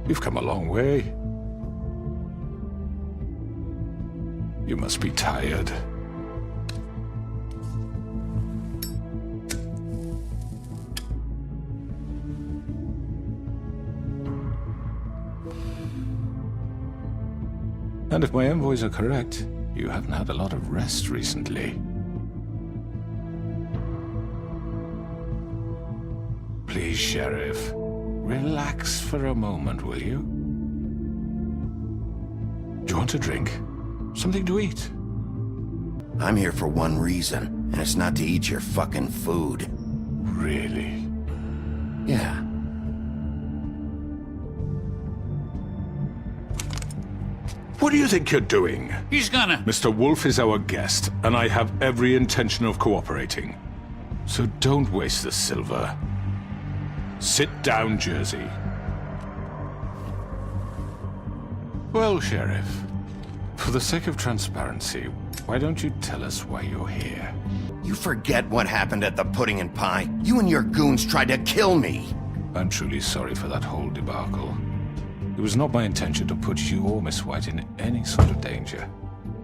We've come a long way. You must be tired. And if my envoys are correct, you haven't had a lot of rest recently. Please, Sheriff, relax for a moment, will you? Do you want a drink? Something to eat? I'm here for one reason, and it's not to eat your fucking food. Really? Yeah. What do you think you're doing? He's gonna... Mr. Wolf is our guest, and I have every intention of cooperating. So don't waste the silver. Sit down, Jersey. Well, Sheriff, for the sake of transparency, why don't you tell us why you're here? You forget what happened at the Pudding and Pie? You and your goons tried to kill me. I'm truly sorry for that whole debacle. It was not my intention to put you or Miss White in any sort of danger.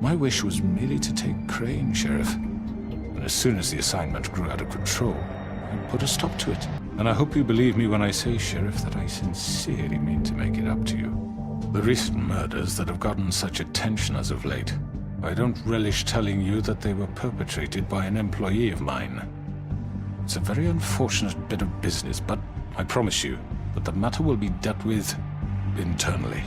My wish was merely to take Crane, Sheriff. And as soon as the assignment grew out of control, I put a stop to it. And I hope you believe me when I say, Sheriff, that I sincerely mean to make it up to you. The recent murders that have gotten such attention as of late, I don't relish telling you that they were perpetrated by an employee of mine. It's a very unfortunate bit of business, but I promise you that the matter will be dealt with internally.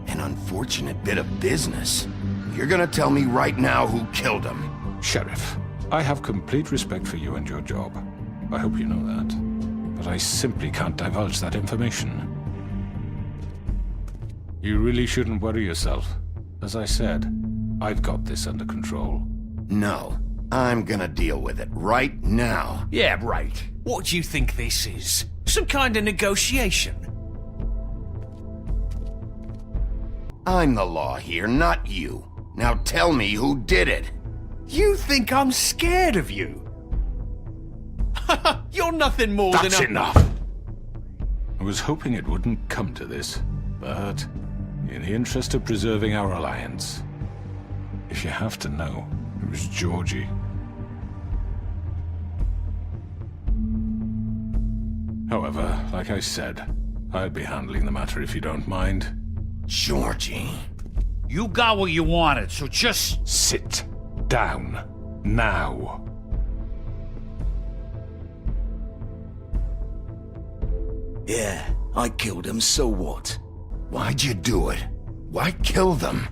An unfortunate bit of business? You're gonna tell me right now who killed him? Sheriff, I have complete respect for you and your job. I hope you know that. But I simply can't divulge that information. You really shouldn't worry yourself. As I said, I've got this under control. No. I'm gonna deal with it right now. Yeah, right. What do you think this is? Some kind of negotiation? I'm the law here, not you. Now tell me who did it. You think I'm scared of you? You're nothing more than a... That's enough! I was hoping it wouldn't come to this, but in the interest of preserving our alliance, if you have to know, it was Georgie. However, like I said, I'll be handling the matter if you don't mind. Georgie. You got what you wanted, so just... Sit down. Now. Yeah, I killed him, so what? Why'd you do it? Why kill them?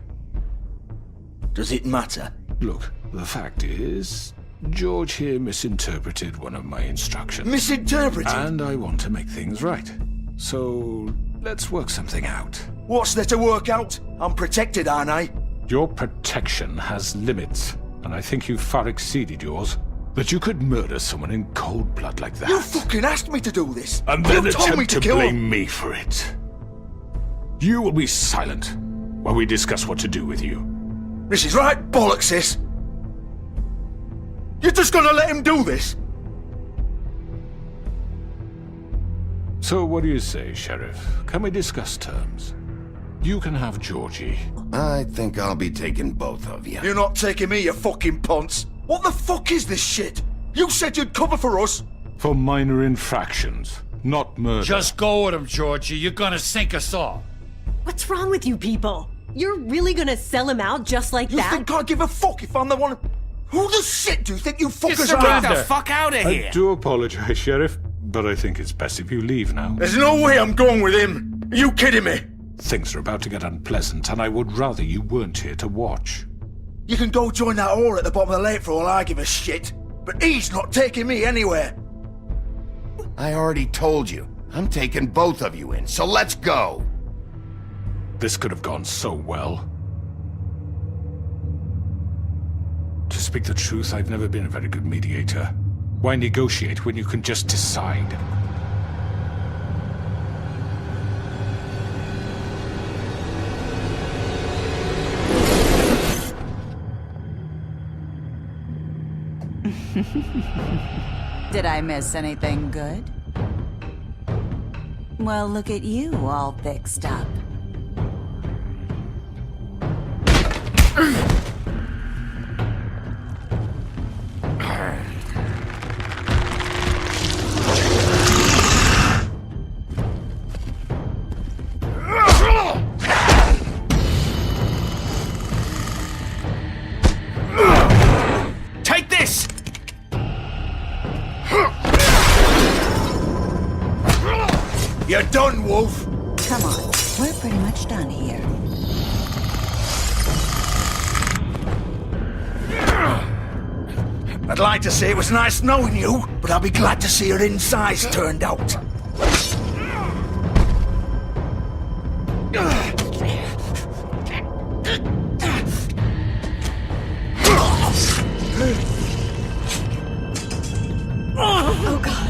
Does it matter? Look, the fact is, George here misinterpreted one of my instructions. Misinterpreted? And I want to make things right. So, let's work something out. What's there to work out? I'm protected, aren't I? Your protection has limits, and I think you've far exceeded yours. That you could murder someone in cold blood like that. You fucking asked me to do this! And then you told me attempt to to kill blame him. me for it. You will be silent while we discuss what to do with you. This is right bollocks, sis. You're just gonna let him do this? So what do you say, Sheriff? Can we discuss terms? You can have Georgie. I think I'll be taking both of you. You're not taking me, you fucking ponce. What the fuck is this shit? You said you'd cover for us. For minor infractions, not murder. Just go with him, Georgie. You're gonna sink us all. What's wrong with you people? You're really gonna sell him out just like You that? think I give a fuck if I'm the one? Who the shit do you think you fuckers Get are? the fuck out of here! I do apologize, Sheriff, but I think it's best if you leave now. There's no way I'm going with him. Are you kidding me? Things are about to get unpleasant, and I would rather you weren't here to watch. You can go join that whore at the bottom of the lake for all I give a shit. But he's not taking me anywhere. I already told you. I'm taking both of you in, so let's go. This could have gone so well. To speak the truth, I've never been a very good mediator. Why negotiate when you can just decide? Did I miss anything good? Well, look at you, all fixed up. Take this! You're done, Wolf. Come on, we're pretty much done here. I'd like to say it was nice knowing you, but I'll be glad to see your insides turned out. Oh god.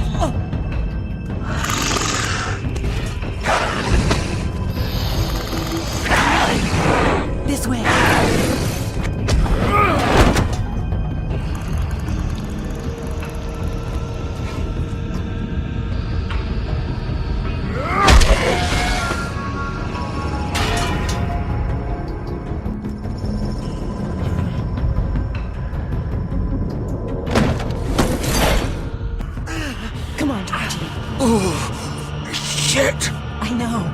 This way. Come on, Georgie. Shit! I know.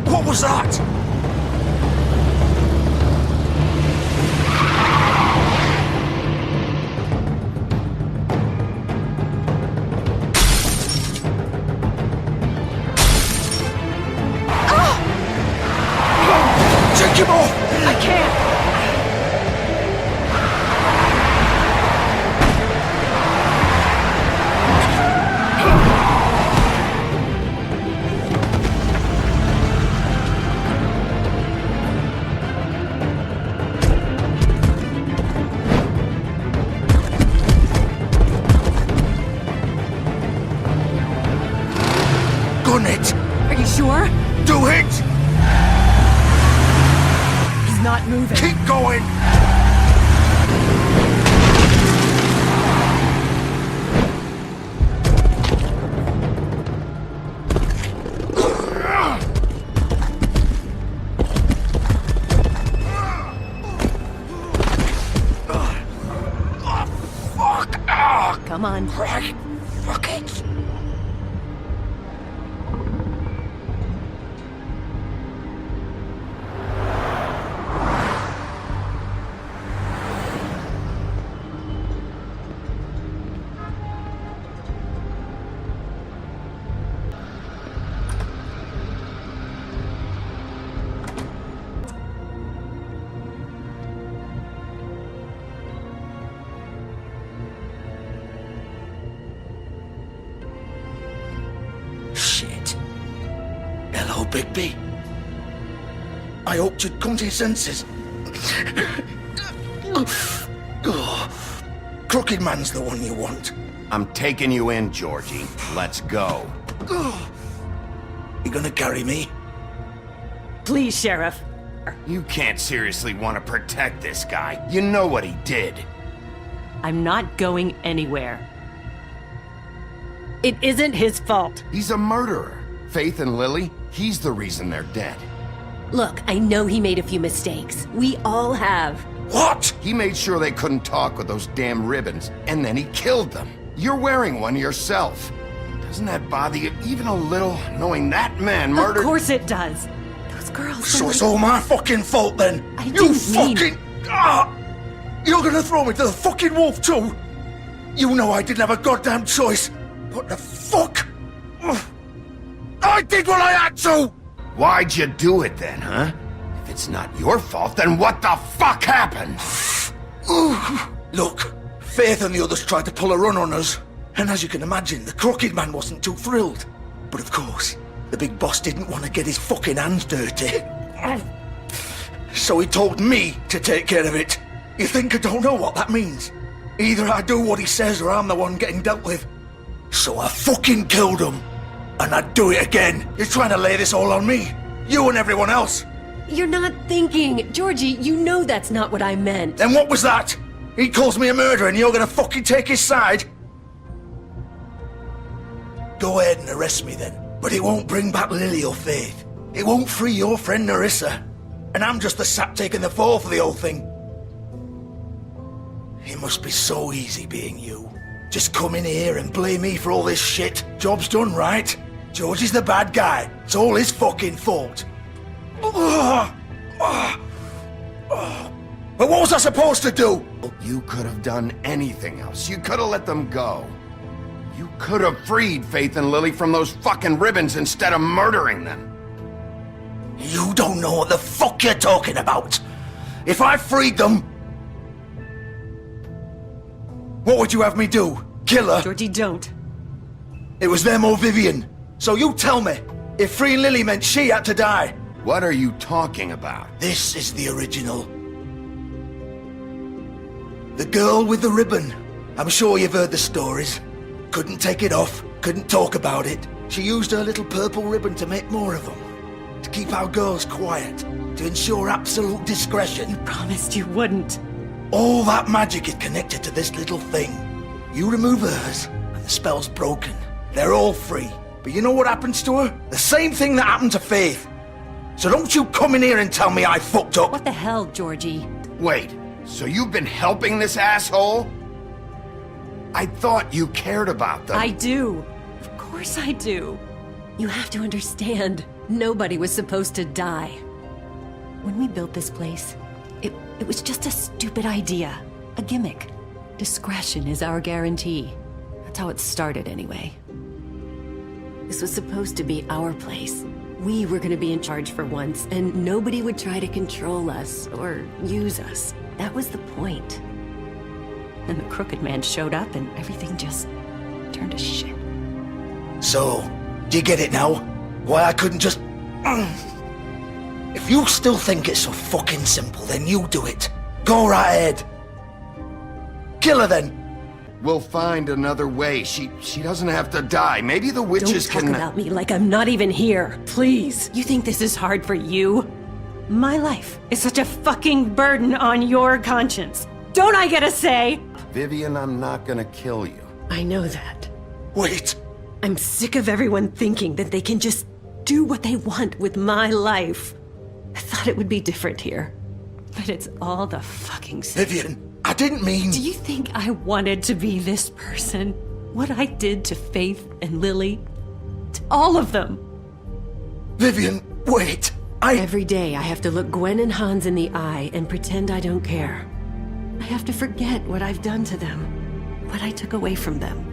What was that? Take him off! I can't. Gun it! Are you sure? Do it! He's not moving. Keep going! Fuck! Ah! Come on. Right! Fuck it! Shit. Hello, Bigby. I hoped you'd come to your senses. Crooked Man's the one you want. I'm taking you in, Georgie. Let's go. You gonna carry me? Please, Sheriff. You can't seriously want to protect this guy. You know what he did. I'm not going anywhere. It isn't his fault. He's a murderer. Faith and Lily, he's the reason they're dead. Look, I know he made a few mistakes. We all have. What? He made sure they couldn't talk with those damn ribbons, and then he killed them. You're wearing one yourself. Doesn't that bother you even a little, knowing that man murdered— Of course it does. Those girls So were it's like- all my fucking fault then? I You didn't mean- fucking... Ah! You're gonna throw me to the fucking wolf too? You know I didn't have a goddamn choice. What the fuck? Ugh. I did what I had to! Why'd you do it then, huh? If it's not your fault, then what the fuck happened? Look, Faith and the others tried to pull a run on us. And as you can imagine, the Crooked Man wasn't too thrilled. But of course, the big boss didn't want to get his fucking hands dirty. So he told me to take care of it. You think I don't know what that means? Either I do what he says or I'm the one getting dealt with. So I fucking killed him. And I'd do it again. You're trying to lay this all on me. You and everyone else. You're not thinking. Georgie, you know that's not what I meant. Then what was that? He calls me a murderer and you're gonna fucking take his side? Go ahead and arrest me then. But it won't bring back Lily or Faith. It won't free your friend Narissa. And I'm just the sap taking the fall for the whole thing. It must be so easy being you. Just come in here and blame me for all this shit. Job's done, right? George is the bad guy. It's all his fucking fault. But what was I supposed to do? You could have done anything else. You could have let them go. You could have freed Faith and Lily from those fucking ribbons instead of murdering them. You don't know what the fuck you're talking about. If I freed them... What would you have me do? Kill her? Georgie, don't. It was them or Vivian. So you tell me, if freeing Lily meant she had to die. What are you talking about? This is the original. The girl with the ribbon. I'm sure you've heard the stories. Couldn't take it off, couldn't talk about it. She used her little purple ribbon to make more of them. To keep our girls quiet. To ensure absolute discretion. Promised you wouldn't. All that magic is connected to this little thing. You remove hers, and the spell's broken. They're all free. But you know what happens to her? The same thing that happened to Faith. So don't you come in here and tell me I fucked up. What the hell, Georgie? Wait, so you've been helping this asshole? I thought you cared about them. I do. Of course I do. You have to understand, nobody was supposed to die. When we built this place, it was just a stupid idea. A gimmick. Discretion is our guarantee. That's how it started anyway. This was supposed to be our place. We were gonna be in charge for once, and nobody would try to control us or use us. That was the point. And the Crooked Man showed up and everything just turned to shit. So, do you get it now? Why I couldn't just... If you still think it's so fucking simple, then you do it. Go right ahead. Kill her then. We'll find another way. She doesn't have to die. Maybe the witches Don't talk can... about me like I'm not even here, please. You think this is hard for you? My life is such a fucking burden on your conscience. Don't I get a say? Vivian, I'm not gonna kill you. I know that. Wait. I'm sick of everyone thinking that they can just do what they want with my life. I thought it would be different here. But it's all the fucking same. Vivian, I didn't mean... Do you think I wanted to be this person? What I did to Faith and Lily? To all of them? Vivian, wait. Every day I have to look Gwen and Hans in the eye and pretend I don't care. I have to forget what I've done to them. What I took away from them.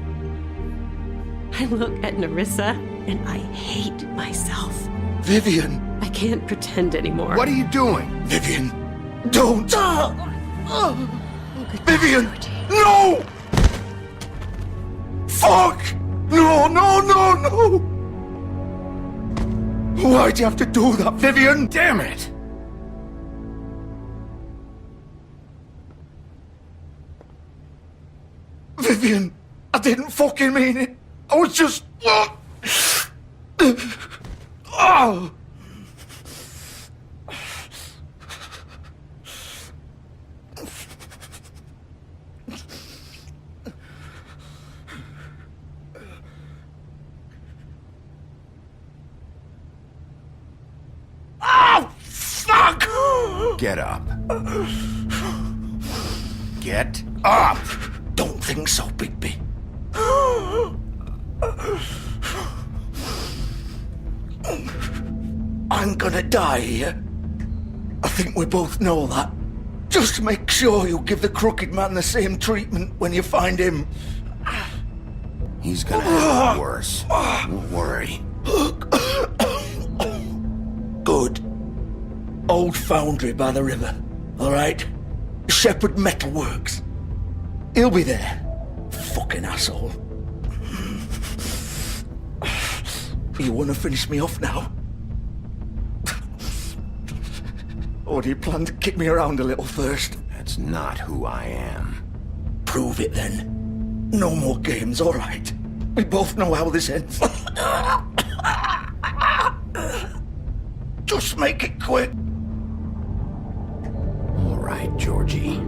I look at Narissa and I hate myself. Vivian. I can't pretend anymore. What are you doing? Vivian, don't. Vivian, no! Fuck! No, no, no, no! Why'd you have to do that, Vivian? Damn it! Vivian, I didn't fucking mean it. I was just... Oh! Oh, fuck! Get up. Get up! Don't think so, Bigby. I'm gonna die here. I think we both know that. Just make sure you give the crooked man the same treatment when you find him. He's gonna have it worse. Don't worry. Good. Old foundry by the river, all right? Shepherd Metalworks. He'll be there. Fucking asshole. You wanna finish me off now? Or do you plan to kick me around a little first? That's not who I am. Prove it then. No more games, all right? We both know how this ends. Just make it quick. All right, Georgie.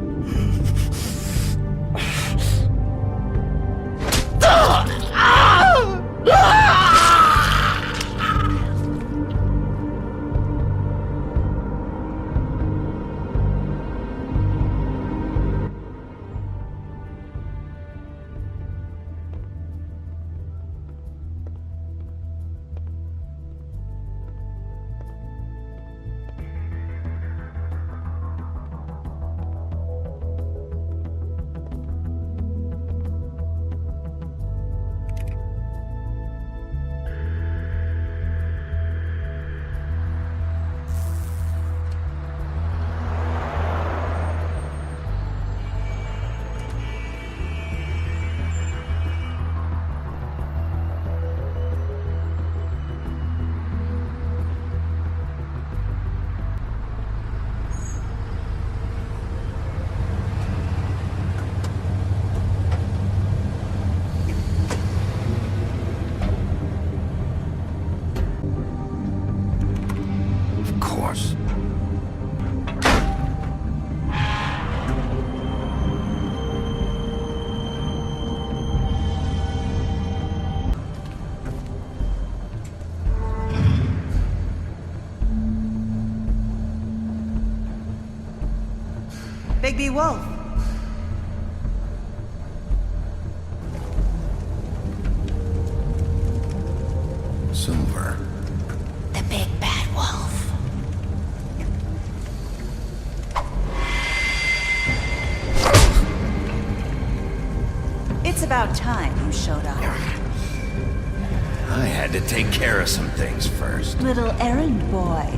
Of course. Bigby Wolf. Silver. The big bad wolf. It's about time you showed up. I had to take care of some things first. Little errand boy.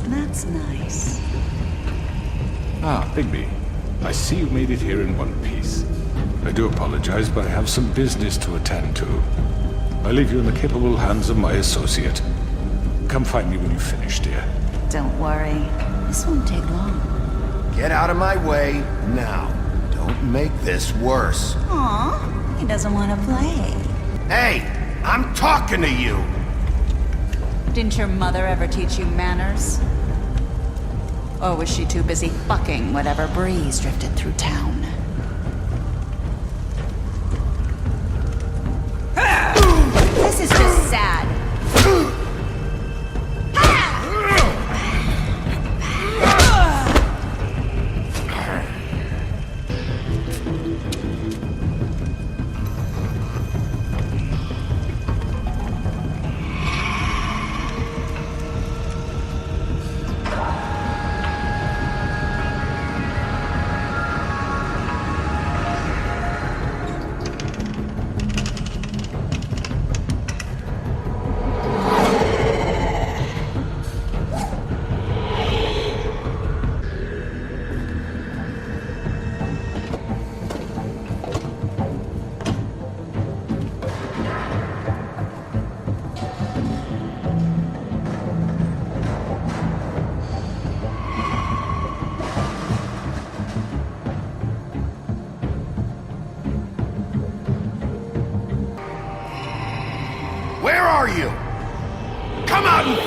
That's nice. Ah, Bigby. I see you made it here in one piece. I do apologize, but I have some business to attend to. I leave you in the capable hands of my associate. Come find me when you finish, dear. Don't worry. This won't take long. Get out of my way now. Don't make this worse. Aw, he doesn't want to play. Hey, I'm talking to you. Didn't your mother ever teach you manners? Or was she too busy fucking whatever breeze drifted through town? This is just sad.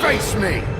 Face me!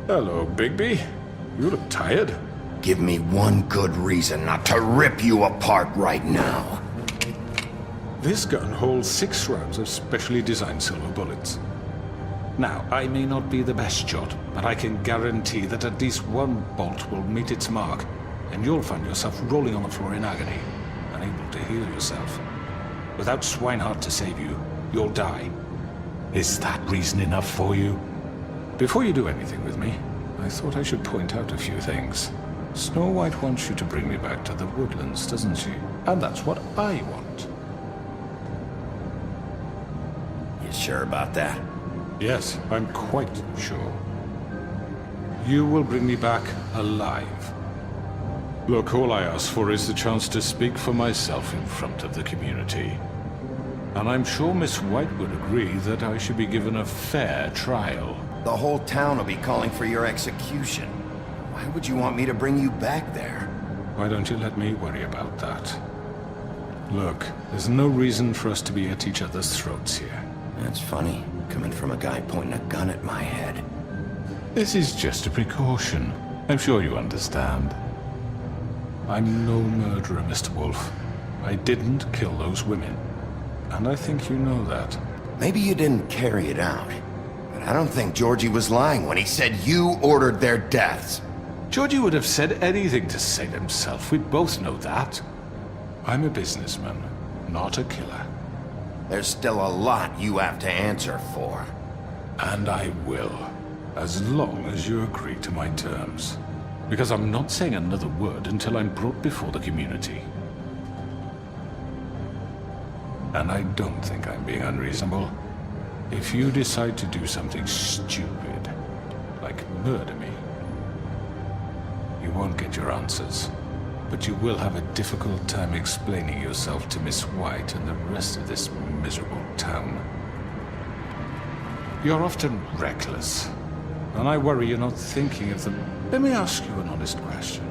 Hello, Bigby. You look tired. Give me one good reason not to rip you apart right now. This gun holds 6 rounds of specially designed silver bullets. Now, I may not be the best shot, but I can guarantee that at least one bolt will meet its mark, and you'll find yourself rolling on the floor in agony, unable to heal yourself. Without Swinehart to save you, you'll die. Is that reason enough for you? Before you do anything with me, I thought I should point out a few things. Snow White wants you to bring me back to the woodlands, doesn't she? And that's what I want. You sure about that? Yes, I'm quite sure. You will bring me back alive. Look, all I ask for is the chance to speak for myself in front of the community. And I'm sure Miss White would agree that I should be given a fair trial. The whole town will be calling for your execution. Why would you want me to bring you back there? Why don't you let me worry about that? Look, there's no reason for us to be at each other's throats here. That's funny, coming from a guy pointing a gun at my head. This is just a precaution. I'm sure you understand. I'm no murderer, Mr. Wolf. I didn't kill those women. And I think you know that. Maybe you didn't carry it out. But I don't think Georgie was lying when he said you ordered their deaths. Georgie would have said anything to save himself. We both know that. I'm a businessman, not a killer. There's still a lot you have to answer for. And I will, as long as you agree to my terms. Because I'm not saying another word until I'm brought before the community. And I don't think I'm being unreasonable. If you decide to do something stupid, like murder me, you won't get your answers. But you will have a difficult time explaining yourself to Miss White and the rest of this miserable town. You're often reckless, and I worry you're not thinking of them. Let me ask you an honest question.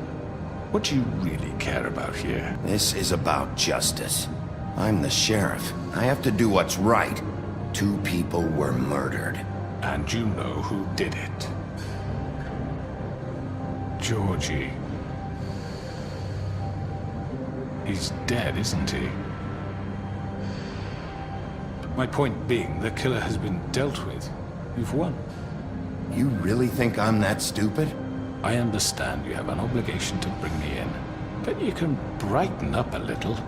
What do you really care about here? This is about justice. I'm the sheriff. I have to do what's right. 2 people were murdered. And you know who did it. Georgie. He's dead, isn't he? My point being, the killer has been dealt with. You've won. You really think I'm that stupid? I understand you have an obligation to bring me in, but you can brighten up a little.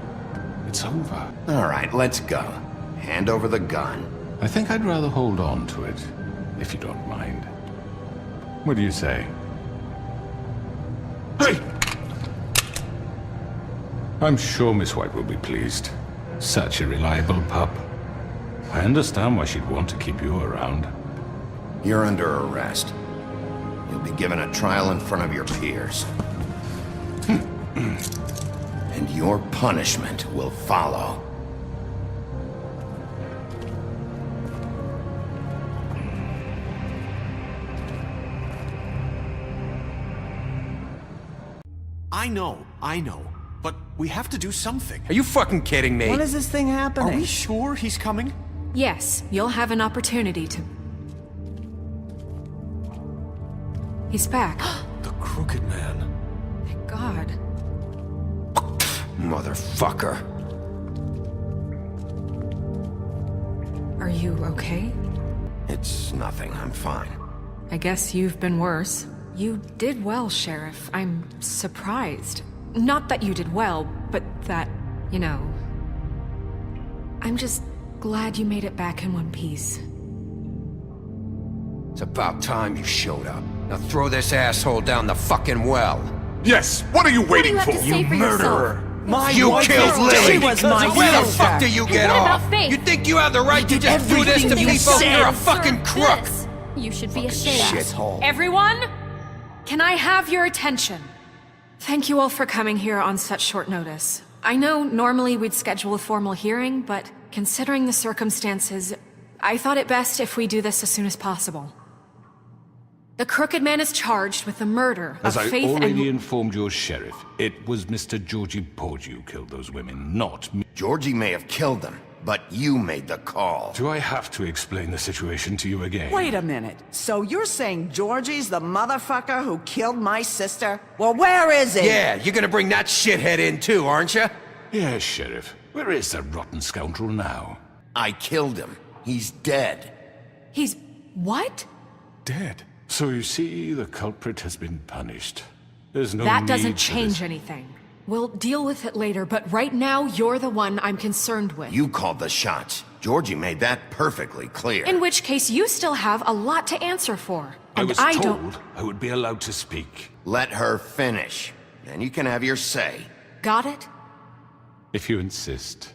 It's over. All right, let's go. Hand over the gun. I think I'd rather hold on to it, if you don't mind. What do you say? Hey! I'm sure Miss White will be pleased. Such a reliable pup. I understand why she'd want to keep you around. You're under arrest. You'll be given a trial in front of your peers. And your punishment will follow. I know. But we have to do something. Are you fucking kidding me? When is this thing happening? Are we sure he's coming? Yes, you'll have an opportunity to... He's back. The Crooked Man. Thank God. Motherfucker. Are you okay? It's nothing. I'm fine. I guess you've been worse. You did well, Sheriff. I'm surprised. Not that you did well, but that, you know... I'm just glad you made it back in one piece. It's about time you showed up. Now throw this asshole down the fucking well. Yes, what are you waiting for? You Murderer! You killed Lily! She was my Where the sister. fuck do you get What off? about Faith? You think you have the right to just do this to everything you people? said. You're a fucking crook! This. You should be ashamed. Shithole. Everyone, can I have your attention? Thank you all for coming here on such short notice. I know normally we'd schedule a formal hearing, but considering the circumstances, I thought it best if we do this as soon as possible. The Crooked Man is charged with the murder As of I Faith already and... informed your sheriff, it was Mr. Georgie Porge who killed those women, not me. Georgie may have killed them, but you made the call. Do I have to explain the situation to you again? Wait a minute. So you're saying Georgie's the motherfucker who killed my sister? Well, where is he? Yeah, you're gonna bring that shithead in too, aren't you? Yes, Sheriff. Where is that rotten scoundrel now? I killed him. He's dead. He's... what? Dead. So you see, the culprit has been punished. There's no That need doesn't for change this. anything. We'll deal with it later, but right now, you're the one I'm concerned with. You called the shots. Georgie made that perfectly clear. In which case, you still have a lot to answer for. I And was I told don't... I would be allowed to speak. Let her finish. Then you can have your say. Got it? If you insist.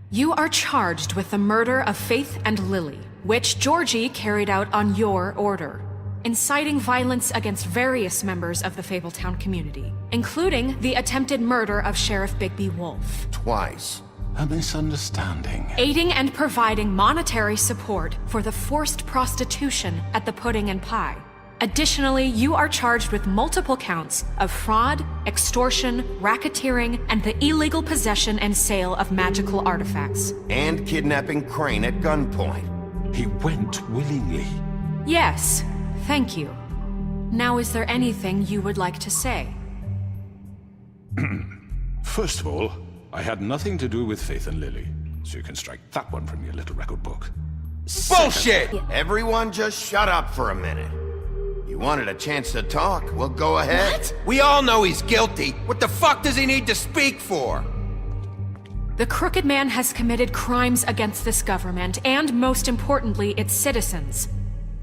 You are charged with the murder of Faith and Lily, which Georgie carried out on your order, inciting violence against various members of the Fabletown community, including the attempted murder of Sheriff Bigby Wolf. Twice. A misunderstanding. Aiding and providing monetary support for the forced prostitution at the Pudding and Pie. Additionally, you are charged with multiple counts of fraud, extortion, racketeering, and the illegal possession and sale of magical artifacts. And kidnapping Crane at gunpoint. He went willingly. Yes, thank you. Now, is there anything you would like to say? First of all, I had nothing to do with Faith and Lily, so you can strike that one from your little record book. Bullshit! Everyone just shut up for a minute. You wanted a chance to talk, well, go ahead. We all know he's guilty. What the fuck does he need to speak for? The Crooked Man has committed crimes against this government, and most importantly, its citizens.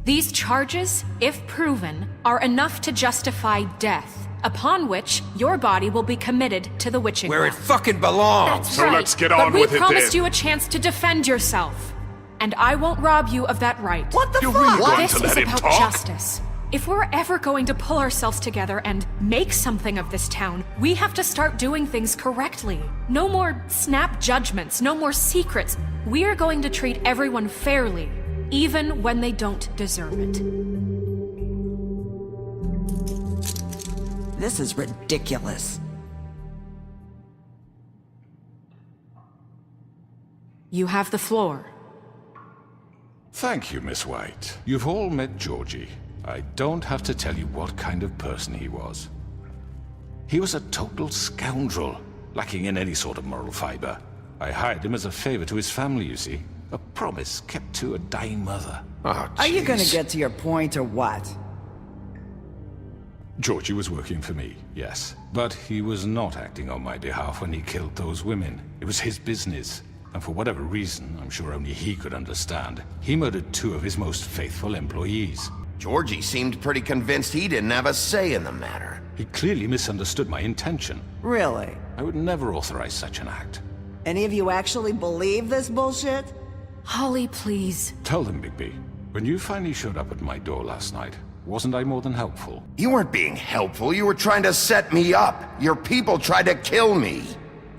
These charges, if proven, are enough to justify death, upon which your body will be committed to the witching Where it well. fucking belongs. That's So right. let's get on but with we it promised then. you a chance to defend yourself. And I won't rob you of that right. What the You're fuck? really going This to is let him about talk? justice. If we're ever going to pull ourselves together and make something of this town, we have to start doing things correctly. No more snap judgments, no more secrets. We are going to treat everyone fairly, even when they don't deserve it. This is ridiculous. You have the floor. Thank you, Miss White. You've all met Georgie. I don't have to tell you what kind of person he was. He was a total scoundrel, lacking in any sort of moral fiber. I hired him as a favor to his family, you see. A promise kept to a dying mother. Oh, Are you gonna jeez. get to your point or what? Georgie was working for me, yes. But he was not acting on my behalf when he killed those women. It was his business. And for whatever reason, I'm sure only he could understand, he murdered 2 of his most faithful employees. Georgie seemed pretty convinced he didn't have a say in the matter. He clearly misunderstood my intention. Really? I would never authorize such an act. Any of you actually believe this bullshit? Holly, please. Tell them, Bigby, when you finally showed up at my door last night, wasn't I more than helpful? You weren't being helpful, you were trying to set me up. Your people tried to kill me.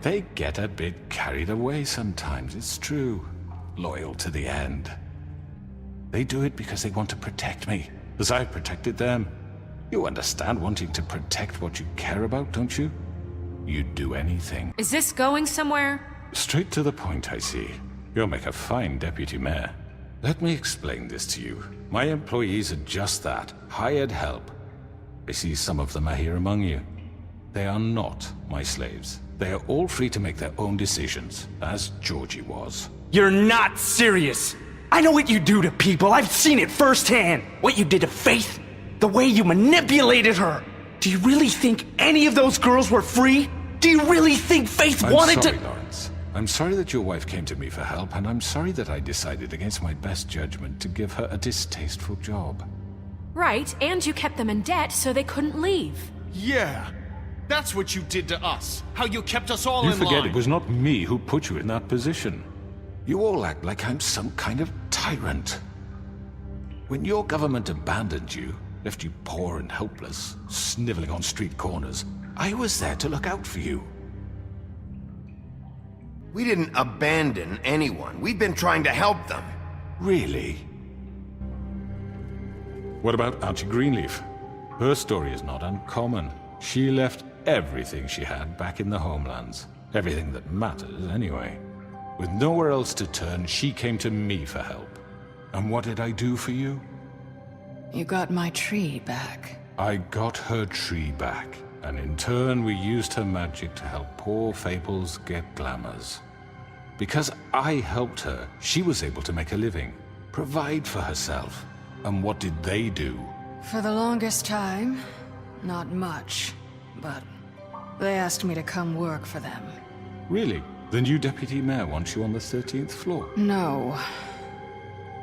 They get a bit carried away sometimes, it's true. Loyal to the end. They do it because they want to protect me, as I've protected them. You understand wanting to protect what you care about, don't you? You'd do anything. Is this going somewhere? Straight to the point, I see. You'll make a fine deputy mayor. Let me explain this to you. My employees are just that, hired help. I see some of them are here among you. They are not my slaves. They are all free to make their own decisions, as Georgie was. You're not serious. I know what you do to people. I've seen it firsthand. What you did to Faith. The way you manipulated her. Do you really think any of those girls were free? Do you really think Faith wanted I'm sorry, to... Lawrence. I'm sorry that your wife came to me for help, and I'm sorry that I decided against my best judgment to give her a distasteful job. Right, and you kept them in debt so they couldn't leave. Yeah. That's what you did to us. How you kept us all You in forget line. it was not me who put you in that position. You all act like I'm some kind of tyrant. When your government abandoned you, left you poor and helpless, sniveling on street corners, I was there to look out for you. We didn't abandon anyone. We've been trying to help them. Really? What about Auntie Greenleaf? Her story is not uncommon. She left everything she had back in the homelands. Everything that matters, anyway. With nowhere else to turn, she came to me for help. And what did I do for you? You got my tree back. I got her tree back, and in turn we used her magic to help poor Fables get glamours. Because I helped her, she was able to make a living, provide for herself. And what did they do? For the longest time, not much, but they asked me to come work for them. Really? The new deputy mayor wants you on the 13th floor? No.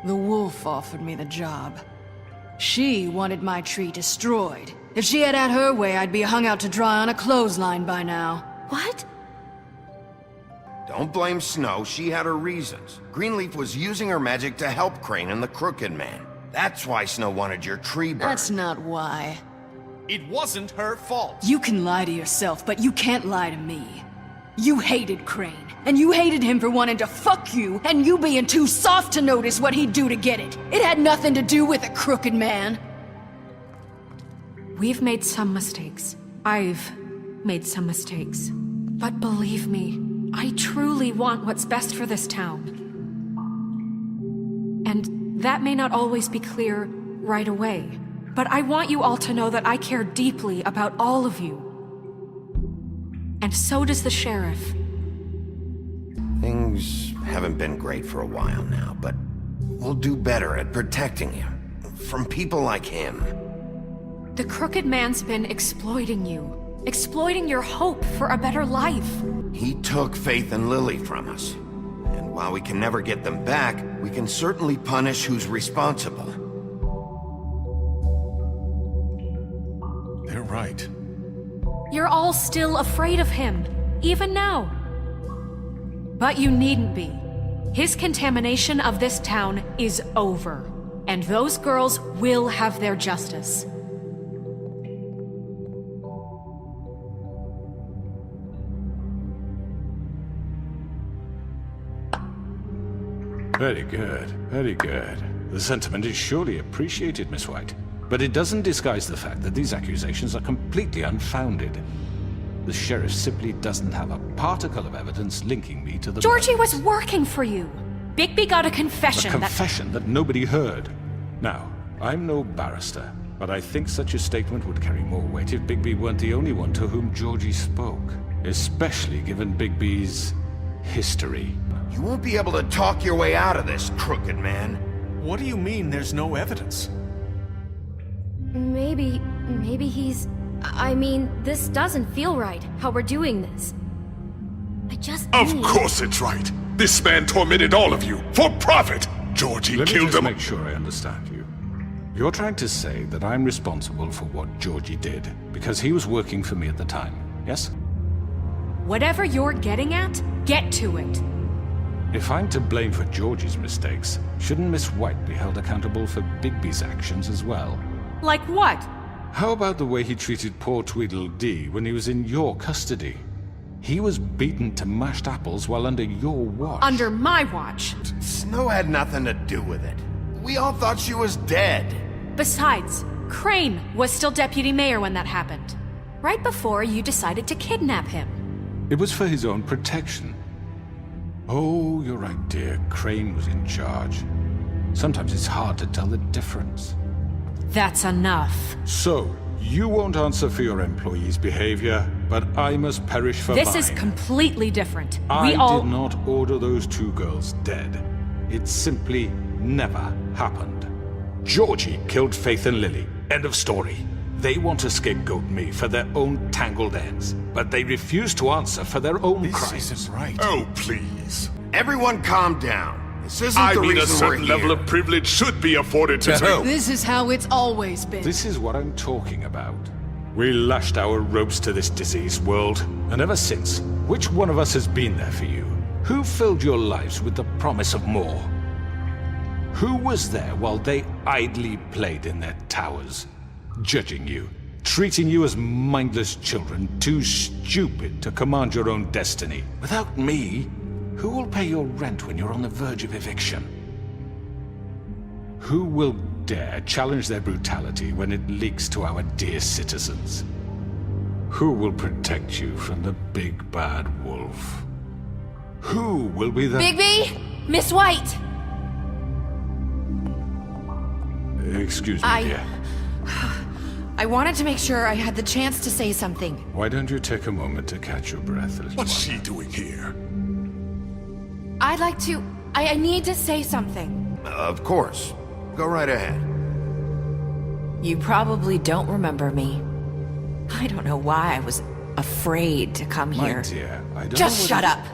The wolf offered me the job. She wanted my tree destroyed. If she had her way, I'd be hung out to dry on a clothesline by now. What? Don't blame Snow, she had her reasons. Greenleaf was using her magic to help Crane and the Crooked Man. That's why Snow wanted your tree burned. That's not why. It wasn't her fault. You can lie to yourself, but you can't lie to me. You hated Crane, and you hated him for wanting to fuck you, and you being too soft to notice what he'd do to get it. It had nothing to do with a crooked man. We've made some mistakes. I've made some mistakes. But believe me, I truly want what's best for this town. And that may not always be clear right away. But I want you all to know that I care deeply about all of you. And so does the sheriff. Things haven't been great for a while now, but we'll do better at protecting you. From people like him. The Crooked Man's been exploiting you. Exploiting your hope for a better life. He took Faith and Lily from us. And while we can never get them back, we can certainly punish who's responsible. They're right. You're all still afraid of him, even now. But you needn't be. His contamination of this town is over. And those girls will have their justice. Very good, very good. The sentiment is surely appreciated, Miss White. But it doesn't disguise the fact that these accusations are completely unfounded. The sheriff simply doesn't have a particle of evidence linking me to the Georgie murders. was working for you. Bigby got a confession A confession that nobody heard. Now, I'm no barrister, but I think such a statement would carry more weight if Bigby weren't the only one to whom Georgie spoke. Especially given Bigby's history. You won't be able to talk your way out of this, Crooked Man. What do you mean there's no evidence? Maybe he's... I mean, this doesn't feel right, how we're doing this. I just Of need... course it's right. This man tormented all of you for profit. Georgie Let me killed just him. make sure I understand you. You're trying to say that I'm responsible for what Georgie did because he was working for me at the time, yes? Whatever you're getting at, get to it. If I'm to blame for Georgie's mistakes, shouldn't Miss White be held accountable for Bigby's actions as well? Like what? How about the way he treated poor Tweedledee when he was in your custody? He was beaten to mashed apples while under your watch. Under my watch. Snow had nothing to do with it. We all thought she was dead. Besides, Crane was still deputy mayor when that happened. Right before you decided to kidnap him. It was for his own protection. Oh, you're right, dear. Crane was in charge. Sometimes it's hard to tell the difference. That's enough. So, you won't answer for your employees' behavior, but I must perish for This mine. is completely different. I We all... did not order those two girls dead. It simply never happened. Georgie killed Faith and Lily. End of story. They want to scapegoat me for their own tangled ends, but they refuse to answer for their own crimes. This isn't right. Oh, please. Everyone calm down. This isn't I the mean, a reason we're certain here. level of privilege should be afforded to who? This is how it's always been. This is what I'm talking about. We lashed our ropes to this diseased world, and ever since, which one of us has been there for you? Who filled your lives with the promise of more? Who was there while they idly played in their towers, judging you, treating you as mindless children, too stupid to command your own destiny? Without me, who will pay your rent when you're on the verge of eviction? Who will dare challenge their brutality when it leaks to our dear citizens? Who will protect you from the big bad wolf? Who will be the... Bigby! Miss White! Excuse me, dear. I wanted to make sure I had the chance to say something. Why don't you take a moment to catch your breath, little What's one? she doing here? I'd like to... I need to say something. Of course. Go right ahead. You probably don't remember me. I don't know why I was afraid to come My here. dear, I don't Just know shut what up!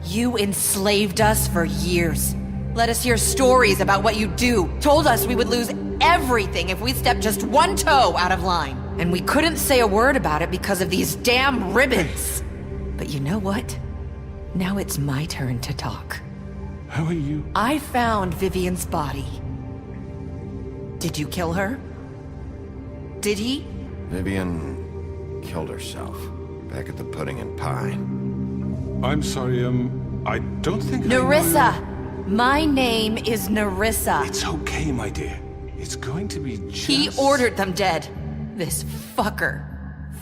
You enslaved us for years. Let us hear stories about what you do. Told us we would lose everything if we stepped just one toe out of line. And we couldn't say a word about it because of these damn ribbons. But you know what? Now it's my turn to talk. How are you? I found Vivian's body. Did you kill her? Did he? Vivian killed herself back at the Pudding and Pie. I'm sorry, I don't think Nerissa! My name is Nerissa. It's okay, my dear. It's going to be just... He ordered them dead. This fucker.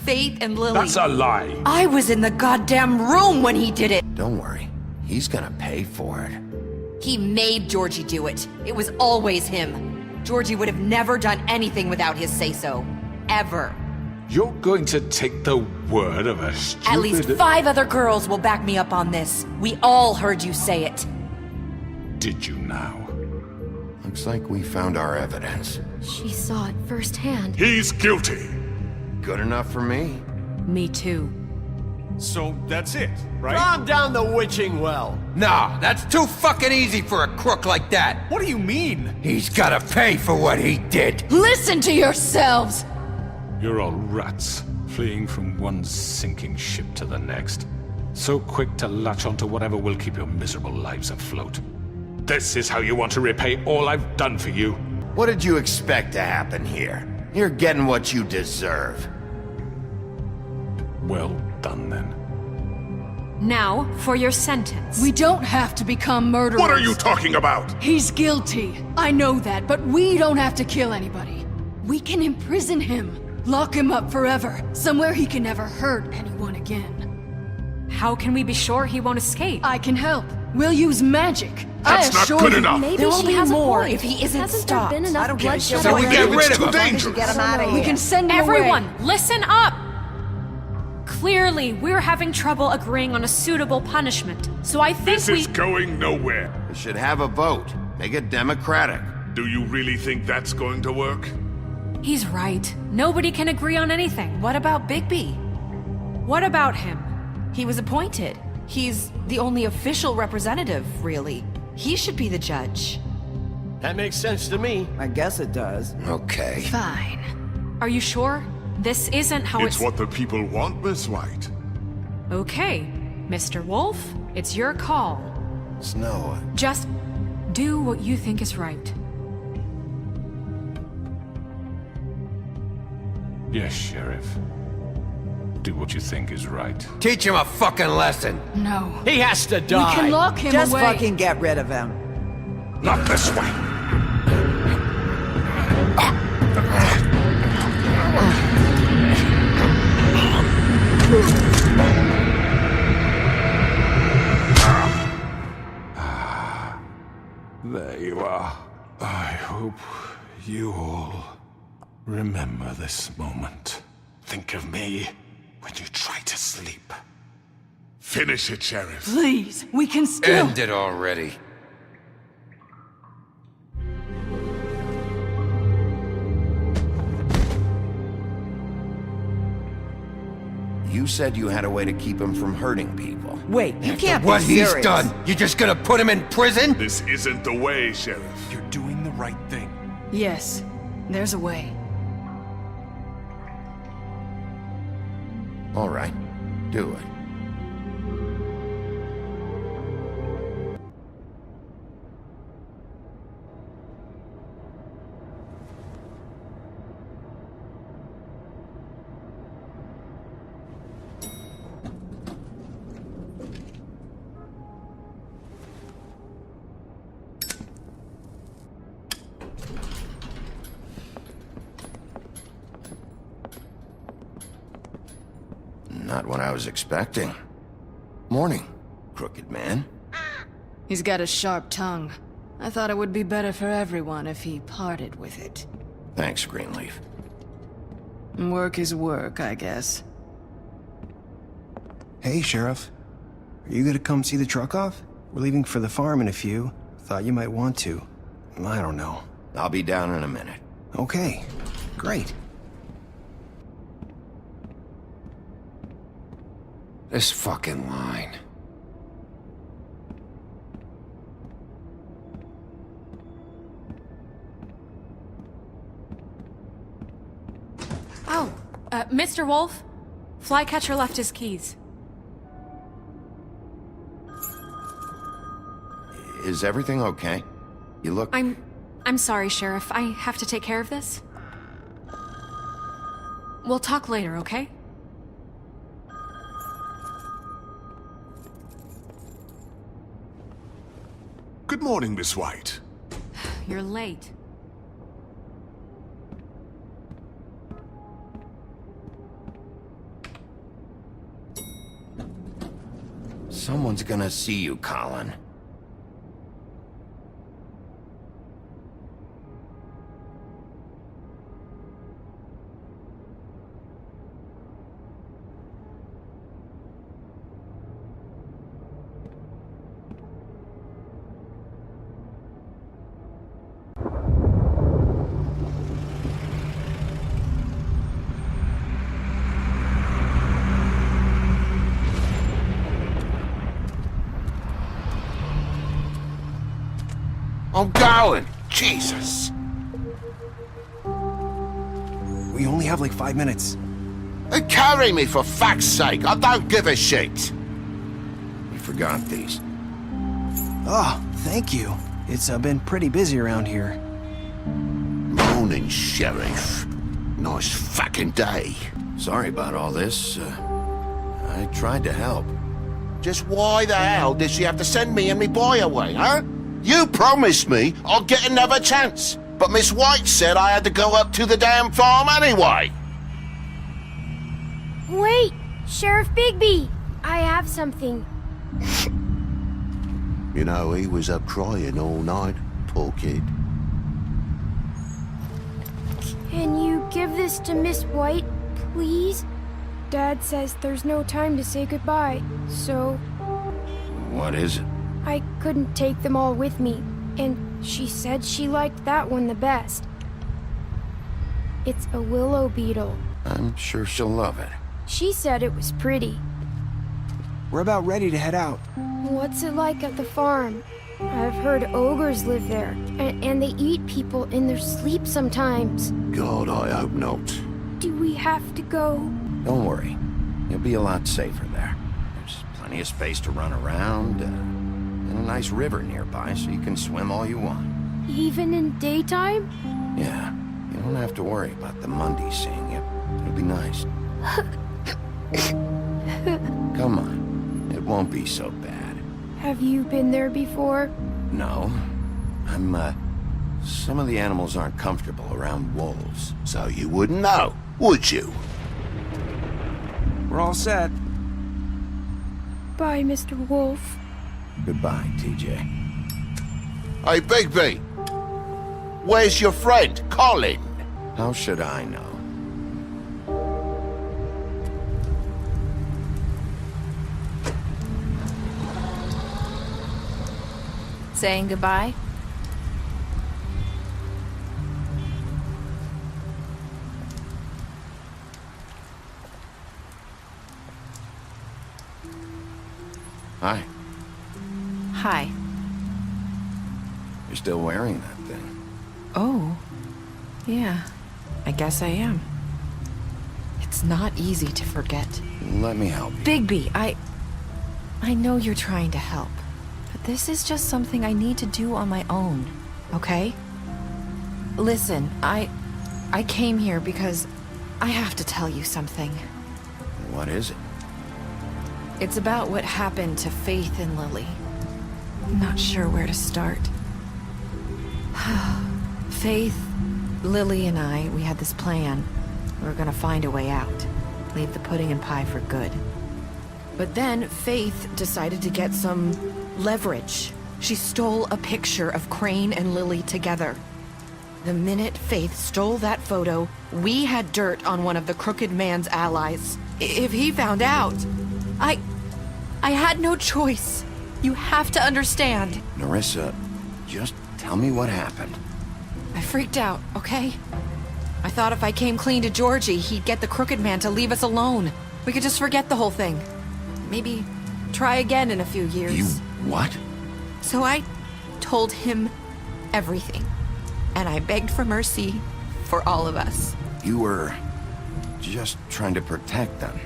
Faith and Lily. That's a lie. I was in the goddamn room when he did it. Don't worry. He's gonna pay for it. He made Georgie do it. It was always him. Georgie would have never done anything without his say-so. Ever. You're going to take the word of a stupid... At least 5 other girls will back me up on this. We all heard you say it. Did you now? Looks like we found our evidence. She saw it firsthand. He's guilty. Good enough for me. Me too. So that's it, right? Calm down the witching well. Nah, that's too fucking easy for a crook like that. What do you mean? He's gotta pay for what he did. Listen to yourselves! You're all rats, fleeing from one sinking ship to the next. So quick to latch onto whatever will keep your miserable lives afloat. This is how you want to repay all I've done for you? What did you expect to happen here? You're getting what you deserve. Well done, then. Now, for your sentence. We don't have to become murderers. What are you talking about? He's guilty. I know that, but we don't have to kill anybody. We can imprison him. Lock him up forever. Somewhere he can never hurt anyone again. How can we be sure he won't escape? I can help. We'll use magic. That's not assure good you. enough. Maybe There will she be has more a point. if he isn't Hasn't stopped. there been enough I don't get it. bloodshed So we already? get rid of It's too him. dangerous. Get him out of We here. can send him Everyone, away. listen up! Clearly, we're having trouble agreeing on a suitable punishment, so I think This is going nowhere. We should have a vote. Make it democratic. Do you really think that's going to work? He's right. Nobody can agree on anything. What about Bigby? What about him? He was appointed. He's the only official representative, really. He should be the judge. That makes sense to me. I guess it does. Okay. Fine. Are you sure? This isn't how It's what the people want, Miss White. Okay, Mr. Wolf, it's your call. Snow. Just do what you think is right. Yes, Sheriff. Do what you think is right. Teach him a fucking lesson. No. He has to We die. can lock him Just away. fucking get rid of him. Not this way! There you are. I hope you all remember this moment. Think of me when you try to sleep. Finish it, Sheriff. Please, we can still... End it already. You said you had a way to keep him from hurting people. Wait, you can't What be he's serious. done, you just gonna put him in prison? This isn't the way, Sheriff. You're doing the right thing. Yes, there's a way. All right. Do it. Not what I was expecting. Morning, crooked man. He's got a sharp tongue. I thought it would be better for everyone if he parted with it. Thanks, Greenleaf. Work is work, I guess. Hey, Sheriff. Are you gonna come see the truck off? We're leaving for the farm in a few. Thought you might want to. I don't know. I'll be down in a minute. Okay, great. This fucking line. Oh, Mr. Wolf? Flycatcher left his keys. Is everything okay? You look... I'm sorry, Sheriff. I have to take care of this. We'll talk later, okay? Good morning, Miss White. You're late. Someone's gonna see you, Colin. I'm going! Jesus! We only have like 5 minutes. Carry me for fuck's sake! I don't give a shit! We forgot these. Oh, thank you. It's been pretty busy around here. Morning, Sheriff. Nice fucking day. Sorry about all this. I tried to help. Just why the hell did she have to send me and me boy away, huh? You promised me I'd get another chance, but Miss White said I had to go up to the damn farm anyway. Wait! Sheriff Bigby! I have something. You know, he was up crying all night, poor kid. Can you give this to Miss White, please? Dad says there's no time to say goodbye, so... What is it? I couldn't take them all with me, and she said she liked that one the best. It's a willow beetle. I'm sure she'll love it. She said it was pretty. We're about ready to head out. What's it like at the farm? I've heard ogres live there, and they eat people in their sleep sometimes. God, I hope not. Do we have to go? Don't worry. You'll be a lot safer there. There's plenty of space to run around, and a nice river nearby, so you can swim all you want. Even in daytime? Yeah, you don't have to worry about the Mundy seeing you. It'll be nice. Come on, it won't be so bad. Have you been there before? No. Some of the animals aren't comfortable around wolves. So you wouldn't know, would you? We're all set. Bye, Mr. Wolf. Goodbye, TJ. Hey, Bigby! Where's your friend, Colin? How should I know? Saying goodbye? Hi. Hi. You're still wearing that thing. Oh. Yeah. I guess I am. It's not easy to forget. Let me help you. Bigby, I know you're trying to help. But this is just something I need to do on my own, okay? Listen, I came here because I have to tell you something. What is it? It's about what happened to Faith and Lily. I'm not sure where to start. Faith, Lily and I, we had this plan. We were gonna find a way out. leave the pudding and pie for good. But then Faith decided to get some leverage. She stole a picture of Crane and Lily together. The minute Faith stole that photo, we had dirt on one of the Crooked Man's allies. If he found out, I had no choice. You have to understand. Nerissa, just tell me what happened. I freaked out, okay? I thought if I came clean to Georgie, he'd get the Crooked Man to leave us alone. We could just forget the whole thing. Maybe try again in a few years. You what? So I told him everything. And I begged for mercy for all of us. You were just trying to protect them.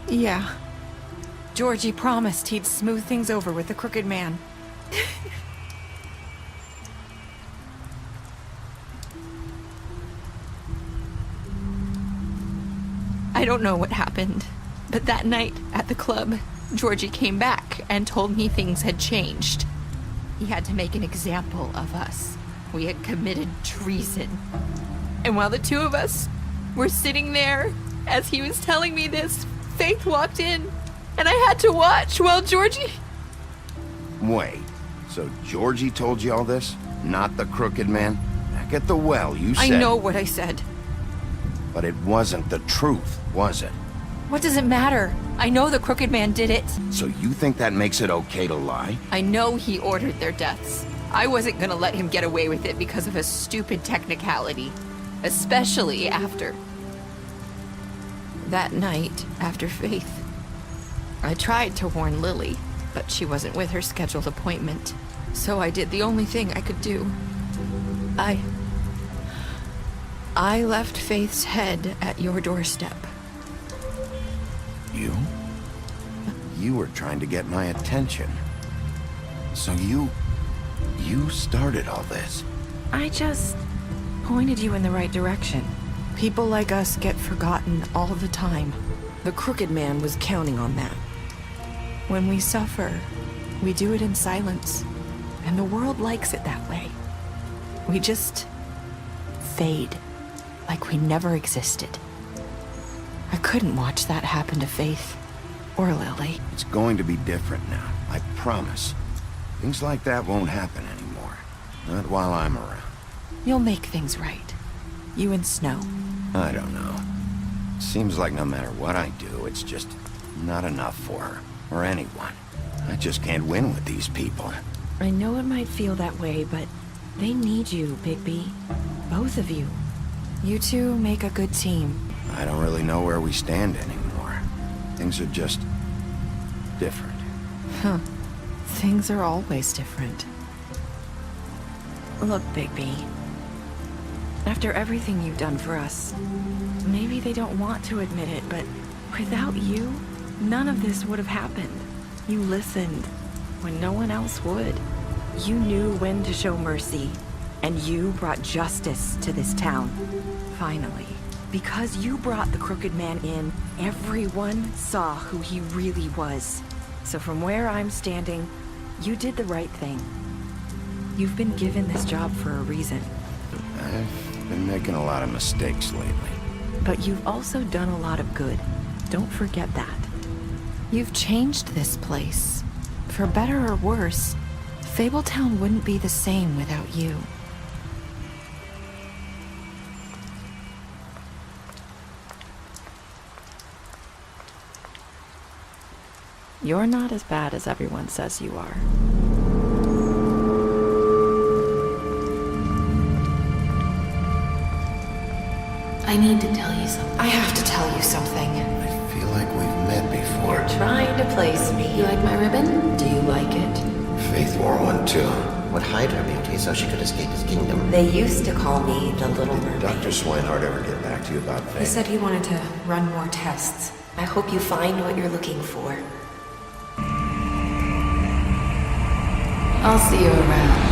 Yeah. Georgie promised he'd smooth things over with the Crooked Man. I don't know what happened, but that night at the club, Georgie came back and told me things had changed. He had to make an example of us. We had committed treason. And while the two of us were sitting there, as he was telling me this, Faith walked in, and I had to watch while Georgie... Wait, so Georgie told you all this? Not the Crooked Man? Back at the well, you said... I know what I said. But it wasn't the truth, was it? What does it matter? I know the Crooked Man did it. So you think that makes it okay to lie? I know he ordered their deaths. I wasn't gonna let him get away with it because of a stupid technicality. Especially after... that night, after Faith. I tried to warn Lily, but she wasn't with her scheduled appointment. So I did the only thing I could do. I left Faith's head at your doorstep. You? You were trying to get my attention. So you started all this. I just pointed you in the right direction. People like us get forgotten all the time. The Crooked Man was counting on that. When we suffer, we do it in silence. And the world likes it that way. We just fade, like we never existed. I couldn't watch that happen to Faith or Lily. It's going to be different now, I promise. Things like that won't happen anymore. Not while I'm around. You'll make things right. You and Snow. I don't know. Seems like no matter what I do, it's just not enough for her, or anyone. I just can't win with these people. I know it might feel that way, but they need you, Bigby. Both of you. You two make a good team. I don't really know where we stand anymore. Things are just... different. Huh. Things are always different. Look, Bigby. After everything you've done for us, maybe they don't want to admit it, but without you, none of this would have happened. You listened when no one else would. You knew when to show mercy, and you brought justice to this town. Finally. Because you brought the Crooked Man in, everyone saw who he really was. So from where I'm standing, you did the right thing. You've been given this job for a reason. I've been making a lot of mistakes lately. But you've also done a lot of good. Don't forget that. You've changed this place. For better or worse, Fabletown wouldn't be the same without you. You're not as bad as everyone says you are. I need to tell you something. I have to tell you something. I feel like we've met before. You're trying to place me. You like my ribbon? Do you like it? Faith wore one too. Would hide her beauty so she could escape his kingdom. They used to call me the Little Mermaid. Dr. Swinehart ever get back to you about Faith? He said he wanted to run more tests. I hope you find what you're looking for. I'll see you around.